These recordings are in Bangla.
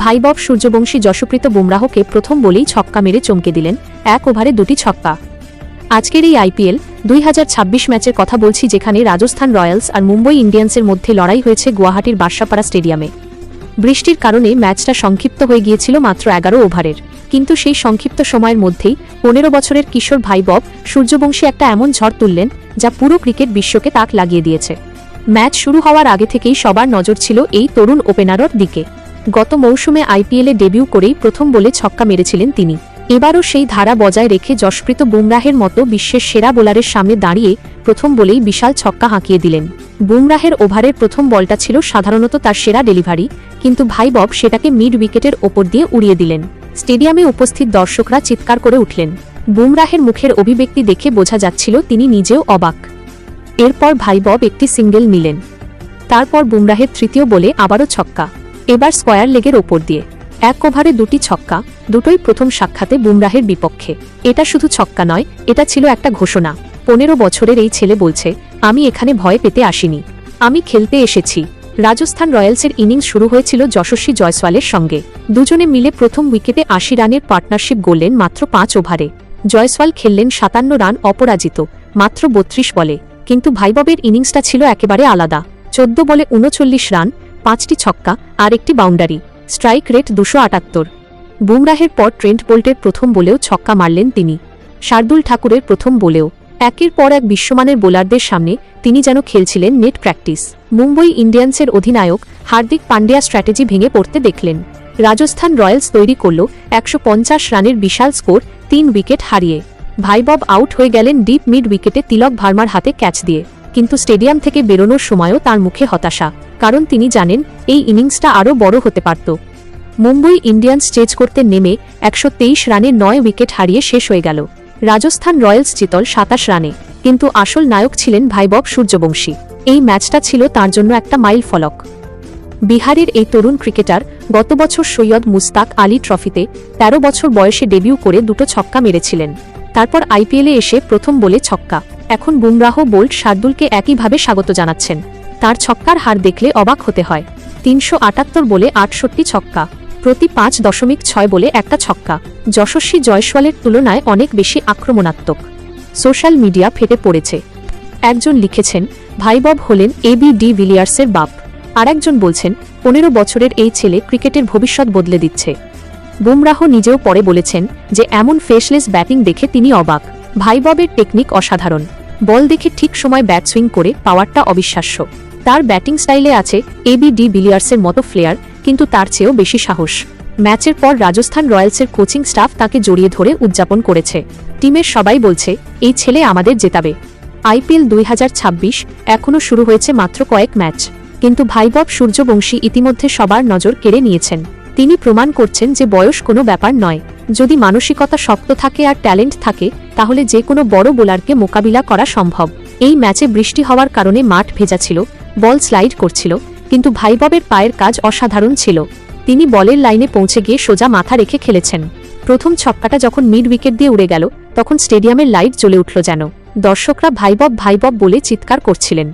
ভাইবব সূর্যবংশী যশপ্রীত বুমরাহকে প্রথম বলেই ছক্কা মেরে চমকে দিলেন, 1 ওভারে 2টি ছক্কা। আজকের এই আইপিএল 2026 ম্যাচের কথা বলছি, যেখানে রাজস্থান রয়্যালস আর মুম্বই ইন্ডিয়ান্সের মধ্যে লড়াই হয়েছে গুয়াহাটির বার্সাপাড়া স্টেডিয়ামে। বৃষ্টির কারণে ম্যাচটা সংক্ষিপ্ত হয়ে গিয়েছিল মাত্র 11 ওভারের, কিন্তু সেই সংক্ষিপ্ত সময়ের মধ্যেই 15 বছরের কিশোর ভাইবব সূর্যবংশী একটা এমন ঝড় তুললেন যা পুরো ক্রিকেট বিশ্বকে তাক লাগিয়ে দিয়েছে। ম্যাচ শুরু হওয়ার আগে থেকেই সবার নজর ছিল এই তরুণ ওপেনারের দিকে। গত মৌসুমে আইপিএলে ডেবিউ করেই প্রথম বলে ছক্কা মেরেছিলেন তিনি। এবারও সেই ধারা বজায় রেখে যশপ্রীত বুমরাহের মতো বিশ্বের সেরা বোলারের সামনে দাঁড়িয়ে প্রথম বলেই বিশাল ছক্কা হাঁকিয়ে দিলেন। বুমরাহের ওভারের প্রথম বলটা ছিল সাধারণত তার সেরা ডেলিভারি, কিন্তু ভাইবব সেটাকে মিড উইকেটের ওপর দিয়ে উড়িয়ে দিলেন। স্টেডিয়ামে উপস্থিত দর্শকরা চিৎকার করে উঠলেন। বুমরাহের মুখের অভিব্যক্তি দেখে বোঝা যাচ্ছিল তিনি নিজেও অবাক। এরপর ভাইবব একটি সিঙ্গেল নিলেন। তারপর বুমরাহের তৃতীয় বলে আবারও ছক্কা, এবার স্কয়ার লেগের ওপর দিয়ে। 1 ওভারে 2টি ছক্কা, দুটোই প্রথম সাক্ষাতে বুমরাহের বিপক্ষে। এটা শুধু ছক্কা নয়, এটা ছিল একটা ঘোষণা। 15 বছরের এই ছেলে বলছে, আমি এখানে ভয় পেতে আসিনি, আমি খেলতে এসেছি। রাজস্থান রয়্যালসের ইনিংস শুরু হয়েছিল যশস্বী জয়সওয়ালের সঙ্গে। দুজনে মিলে প্রথম উইকেটে 80 রানের পার্টনারশিপ গড়লেন মাত্র 5 ওভারে। জয়সওয়াল খেললেন 57 রান অপরাজিত মাত্র 32 বলে, কিন্তু ভাইববের ইনিংসটা ছিল একেবারে আলাদা। 14 বলে 39 রান, 5টি ছক্কা আর একটি বাউন্ডারি, স্ট্রাইক রেট 278। বুমরাহের পর ট্রেন্ট বোল্টের প্রথম বলেও ছক্কা মারলেন তিনি, শার্দুল ঠাকুরের প্রথম বলেও। একের পর এক বিশ্বমানের বোলারদের সামনে তিনি যেন খেলছিলেন নেট প্র্যাকটিস। মুম্বই ইন্ডিয়ান্সের অধিনায়ক হার্দিক পান্ডিয়া স্ট্র্যাটেজি ভেঙে পড়তে দেখলেন। রাজস্থান রয়্যালস তৈরি করল 150 রানের বিশাল স্কোর 3 উইকেট হারিয়ে। ভাইবব আউট হয়ে গেলেন ডিপ মিড উইকেটে তিলক ভার্মার হাতে ক্যাচ দিয়ে, কিন্তু স্টেডিয়াম থেকে বেরোনোর সময়ও তার মুখে হতাশা, কারণ তিনি জানেন এই ইনিংসটা আরও বড় হতে পারত। মুম্বই ইন্ডিয়ান্স চেজ করতে নেমে 123 রানে 9 উইকেট হারিয়ে শেষ হয়ে গেল। রাজস্থান রয়্যালস জিতল 27 রানে, কিন্তু আসল নায়ক ছিলেন ভাইবব সূর্যবংশী। এই ম্যাচটা ছিল তার জন্য একটা মাইল ফলক। বিহারের এই তরুণ ক্রিকেটার গত বছর সৈয়দ মুস্তাক আলী ট্রফিতে 13 বছর বয়সে ডেবিউ করে 2টো ছক্কা মেরেছিলেন। তারপর আইপিএলে এসে প্রথম বলে ছক্কা। এখন বুমরাহ বোল্ট শার্দুলকে একইভাবে স্বাগত জানাচ্ছেন। তার ছক্কার হার দেখলে অবাক হতে হয়। 378 বলে 68 ছক্কা, প্রতি 5.6 বলে একটা ছক্কা। যশস্বী জয়সওয়ালের তুলনায় অনেক বেশি আক্রমণাত্মক। সোশ্যাল মিডিয়া ফেটে পড়েছে। একজন লিখেছেন, ভাইবব হলেন এবি ডি ভিলিয়ার্সের বাপ। আর একজন বলছেন, 15 বছরের এই ছেলে ক্রিকেটের ভবিষ্যৎ বদলে দিচ্ছে। বুমরাহ নিজেও পরে বলেছেন যে এমন ফেসলেস ব্যাটিং দেখে তিনি অবাক। ভাইববের টেকনিক অসাধারণ, বল দেখে ঠিক সময় ব্যাট সুইং করে পাওয়ারটা অবিশ্বাস্য। তার ব্যাটিং স্টাইলে আছে এবি ডি ভিলিয়ার্সের মতো ফ্লেয়ার, কিন্তু তার চেয়েও বেশি সাহস। ম্যাচের পর রাজস্থান রয়্যালসের কোচিং স্টাফ তাকে জড়িয়ে ধরে উদযাপন করেছে। টিমের সবাই বলছে, এই ছেলে আমাদের জেতাবে। আইপিএল 2026 এখনও শুরু হয়েছে মাত্র কয়েক ম্যাচ, কিন্তু ভাইবব সূর্যবংশী ইতিমধ্যে সবার নজর কেড়ে নিয়েছেন। তিনি প্রমাণ করছেন যে বয়স কোনো ব্যাপার নয়। যদি মানসিকতা শক্ত থাকে আর ট্যালেন্ট থাকে, তাহলে যে কোনো বড় বোলারকে মোকাবিলা করা সম্ভব। এই ম্যাচে বৃষ্টি হওয়ার কারণে মাঠ ভেজা ছিল, বল স্লাইড করছিল, কিন্তু ভাইববের পায়ের কাজ অসাধারণ ছিল। তিনি বলের লাইনে পৌঁছে গিয়ে সোজা মাথা রেখে খেলেছেন। প্রথম ছক্কাটা যখন মিড উইকেট দিয়ে উড়ে গেল, তখন স্টেডিয়ামের লাইট জ্বলে উঠল যেন। দর্শকরা ভাইবব ভাইবব বলে চিৎকার করছিলেন।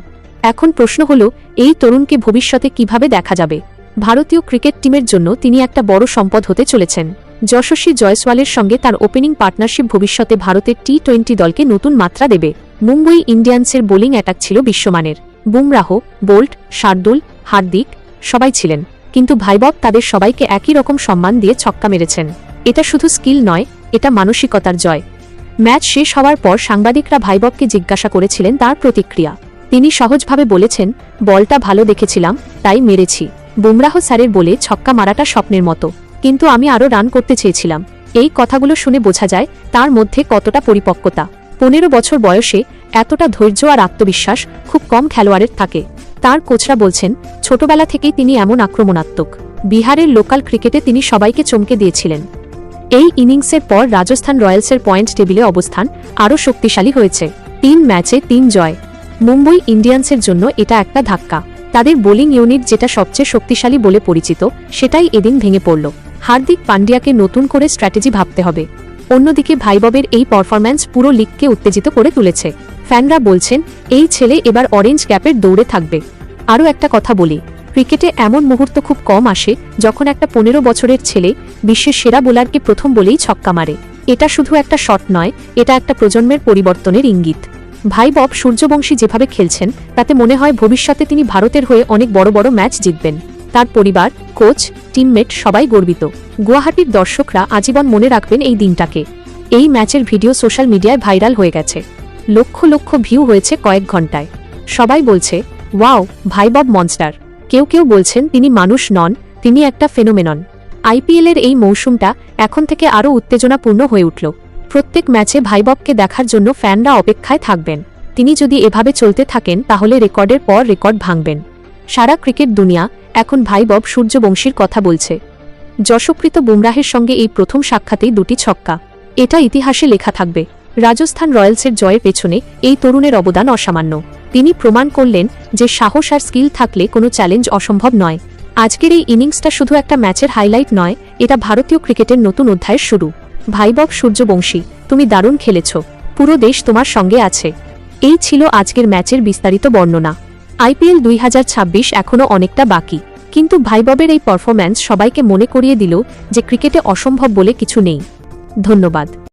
এখন প্রশ্ন হল, এই তরুণকে ভবিষ্যতে কিভাবে দেখা যাবে? ভারতীয় ক্রিকেট টিমের জন্য তিনি একটা বড় সম্পদ হতে চলেছেন। যশস্বী জয়সওয়ালের সঙ্গে তার ওপেনিং পার্টনারশিপ ভবিষ্যতে ভারতের টি-20 দলকে নতুন মাত্রা দেবে। মুম্বই ইন্ডিয়ান্সের বোলিং অ্যাটাক ছিল বিশ্বমানের। বুমরাহ, বোল্ট, শার্দুল, হার্দিক সবাই ছিলেন, কিন্তু ভাইবব তাদের সবাইকে একই রকম সম্মান দিয়ে ছক্কা মেরেছেন। এটা শুধু স্কিল নয়, এটা মানসিকতার জয়। ম্যাচ শেষ হওয়ার পর সাংবাদিকরা ভাইববকে জিজ্ঞাসা করেছিলেন তার প্রতিক্রিয়া। তিনি সহজভাবে বলেছেন, বলটা ভালো দেখেছিলাম, তাই মেরেছি। বুমরাহ স্যারের বলে ছক্কা মারাটা স্বপ্নের মতো, কিন্তু আমি আরও রান করতে চেয়েছিলাম। এই কথাগুলো শুনে বোঝা যায় তার মধ্যে কতটা পরিপক্কতা। 15 বছর বয়সে এতটা ধৈর্য আর আত্মবিশ্বাস খুব কম খেলোয়াড়ের থাকে। তার কোচরা বলছেন, ছোটবেলা থেকেই তিনি এমন আক্রমণাত্মক। বিহারের লোকাল ক্রিকেটে তিনি সবাইকে চমকে দিয়েছিলেন। এই ইনিংসের পর রাজস্থান রয়্যালসের পয়েন্ট টেবিলে অবস্থান আরও শক্তিশালী হয়েছে। 3 ম্যাচে 3 জয়। মুম্বই ইন্ডিয়ান্সের জন্য এটা একটা ধাক্কা। তাদের বোলিং ইউনিট যেটা সবচেয়ে শক্তিশালী বলে পরিচিত, সেটাই এদিন ভেঙে পড়ল। হার্দিক পান্ডিয়াকে নতুন করে স্ট্র্যাটেজি ভাবতে হবে। অন্যদিকে ভাইববের এই পারফরম্যান্স পুরো লিগকে উত্তেজিত করে তুলেছে। ফ্যানরা বলছেন, এই ছেলে এবার অরেঞ্জ ক্যাপের দৌড়ে থাকবে। আরও একটা কথা বলি, ক্রিকেটে এমন মুহূর্ত খুব কম আসে যখন একটা 15 বছরের ছেলে বিশ্বের সেরা বোলারকে প্রথম বলেই ছক্কা মারে। এটা শুধু একটা শট নয়, এটা একটা প্রজন্মের পরিবর্তনের ইঙ্গিত। ভাই বব সূর্যবংশী যেভাবে খেলছেন তাতে মনে হয় ভবিষ্যতে তিনি ভারতের হয়ে অনেক বড় বড় ম্যাচ জিতবেন। তার পরিবার, কোচ, টিমমেট সবাই গর্বিত। গুয়াহাটির দর্শকরা আজীবন মনে রাখবেন এই দিনটাকে। এই ম্যাচের ভিডিও সোশ্যাল মিডিয়ায় ভাইরাল হয়ে গেছে। লক্ষ লক্ষ ভিউ হয়েছে কয়েক ঘন্টায়। সবাই বলছে, ওয়াও, ভাই বব মনস্টার। কেউ কেউ বলছেন তিনি মানুষ নন, তিনি একটা ফেনোমেনন। আইপিএলের এই মৌসুমটা এখন থেকে আরও উত্তেজনাপূর্ণ হয়ে উঠল। প্রত্যেক ম্যাচে ভাইববকে দেখার জন্য ফ্যানরা অপেক্ষায় থাকবেন। তিনি যদি এভাবে চলতে থাকেন তাহলে রেকর্ডের পর রেকর্ড ভাঙবেন। সারা ক্রিকেট দুনিয়া এখন ভাইবব সূর্যবংশীর কথা বলছে। যশপ্রীত বুমরাহের সঙ্গে এই প্রথম সাক্ষাতেই 2টি ছক্কা। এটা ইতিহাসে লেখা থাকবে। রাজস্থান রয়্যালসের জয়ের পেছনে এই তরুণের অবদান অসামান্য। তিনি প্রমাণ করলেন যে সাহস আর স্কিল থাকলে কোনো চ্যালেঞ্জ অসম্ভব নয়। আজকের এই ইনিংসটা শুধু একটা ম্যাচের হাইলাইট নয়, এটা ভারতীয় ক্রিকেটের নতুন অধ্যায়ের শুরু। ভাইবব সূর্যবংশী, তুমি দারুণ খেলেছ। পুরো দেশ তোমার সঙ্গে আছে। এই ছিল আজকের ম্যাচের বিস্তারিত বর্ণনা। আইপিএল 2026 এখনও অনেকটা বাকি, কিন্তু ভাইববের এই পারফরম্যান্স সবাইকে মনে করিয়ে দিল যে ক্রিকেটে অসম্ভব বলে কিছু নেই। ধন্যবাদ।